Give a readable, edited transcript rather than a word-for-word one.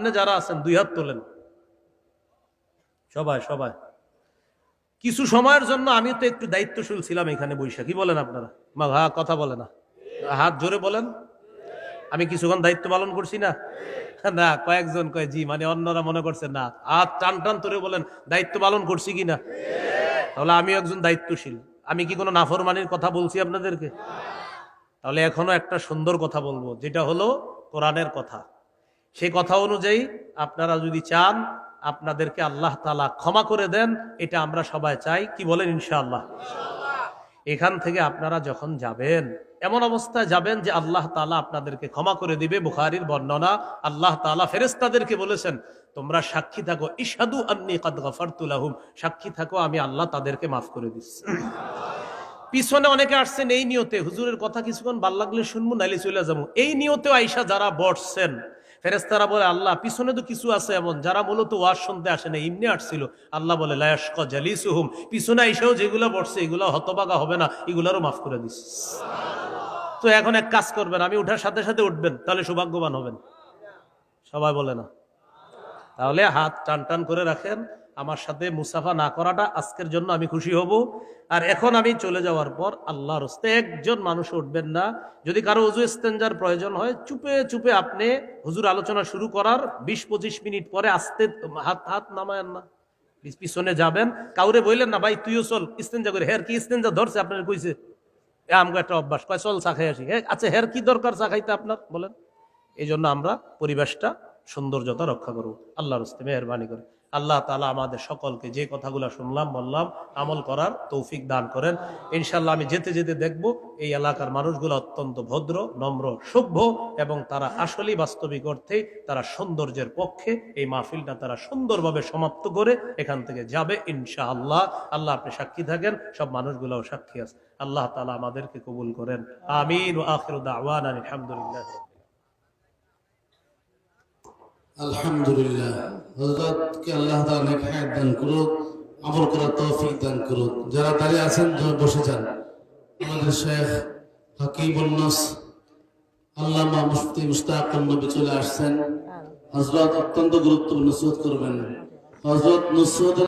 সামনে যারা আছেন 2 হাত তোলেন, সবাই সবাই। কিছু সময়ের জন্য আমি তো একটু দায়িত্বশীল ছিলাম এখানে বৈশা, কি বলেন আপনারা? হ্যাঁ, কথা বলে না, হাত জোরে বলেন। আমি কিছুক্ষণ দায়িত্ব পালন করছি না? না, কয়েকজন কয় জি, মানে অন্যরা মনে করছে না। হাত টান টান ধরে বলেন দায়িত্ব পালন করছি কিনা। তাহলে আমি একজন দায়িত্বশীল। আমি কি কোনো নাফরমানির কথা বলছি আপনাদেরকে? তাহলে এখনো একটা সুন্দর কথা বলবো, যেটা হলো কোরআনের কথা। সেই কথা অনুযায়ী আপনারা যদি চান আপনাদেরকে আল্লাহ তাআলা ক্ষমা করে দেন, এটা আমরা সবাই চাই, কি বলেন? ইনশাআল্লাহ। এখান থেকে আপনারা যখন যাবেন এমন অবস্থায় যাবেন যে আল্লাহ তাআলা আপনাদেরকে ক্ষমা করে দিবে। বুখারীর বর্ণনা, আল্লাহ তাআলা ফেরেশতাদেরকে বলেছেন তোমরা সাক্ষী থাকো, ইশহাদু আন্নী কাদ গাফারতু লাহুম, সাক্ষী থাকো আমি আল্লাহ তাদেরকে মাফ করে দিচ্ছি। পিছনে অনেকে আসছেন এই নিয়তে, হুজুরের কথা কিছুক্ষণ ভাল লাগলে শুনবো, নাইলে চলে যাবো, এই নিয়তেও আইসা যারা বসছেন, ফেরেশতারা বলে আল্লাহ পিছনে তো কিছু আছে এমন যারা মূলত ওয়াজ শুনতে আসে না, এমনি আসছিল। আল্লাহ বলে লা ইয়াশকা জালিসুহুম, পিছনে আইসাও যেগুলো বসছে এগুলো হতবাগা হবে না, এগুলারও মাফ করে দিস। তো এখন এক কাজ করবেন, আমি উঠার সাথে সাথে উঠবেন, তাহলে সৌভাগ্যবান হবেন। সবাই বলে না? তাহলে হাত টান টান করে রাখেন। আমার সাথে মুসাফা না করাটা আজকের জন্য আমি খুশি হব। আর এখন আমি চলে যাওয়ার পর আল্লাহর হস্তে একজন মানুষ উঠবেন না। যদি কারো ওযু ইস্তেনজার প্রয়োজন হয়, চুপে চুপে আপনি হুজুর আলোচনা শুরু করার 20-25 মিনিট পরে আস্তে হাত হাত নামায়েন না, পিছনে যাবেন। কাউরে বললেন না ভাই তুইও চল ইস্তেনজা করে, হের কি ইস্তেনজা ধরছে আপনার কইছে? আমগো একটা অভ্যাস, কয় চল চা খাই আসি। আচ্ছা, হের কি দরকার চা খাইতে আপনার বলেন? এই জন্য আমরা পরিবেশটা সৌন্দর্যতা রক্ষা করব আল্লাহর হস্তে মেহেরবানি করে। আল্লাহ তাআলা আমাদের সকলকে যে কথাগুলো শুনলাম বললাম আমল করার তৌফিক দান করেন। ইনশাআল্লাহ আমি যেতে যেতে দেখব এই এলাকার মানুষগুলো অত্যন্ত ভদ্র, নম্র, সভ্য এবং তারা আসলেই বাস্তবিক অর্থে তারা সৌন্দর্যের পক্ষে। এই মাহফিলটা তারা সুন্দরভাবে সমাপ্ত করে এখান থেকে যাবে ইনশাআল্লাহ। আল্লাহ আপনি সাক্ষী থাকেন, সব মানুষগুলোও সাক্ষী আছে। আল্লাহ তাআলা আমাদেরকে কবুল করেন, আমিন। ওয়া আখিরু দাওয়ানা আলহামদুলিল্লাহ। আলহামদুলিল্লাহ। হযরতকে আল্লাহ তাআলা নেক হায়াত দান করুক, আমল করার তৌফিক দান করুক। যারা দাঁড়িয়ে আছেন বসে যান। আমাদের শেখ হাকিমুন নাস আল্লামা মুফতি মুশতাকুন নবী চলে আসছেন। হযরত অত্যন্ত গুরুত্বপূর্ণ নসিহত করবেন। হযরত নুসরতের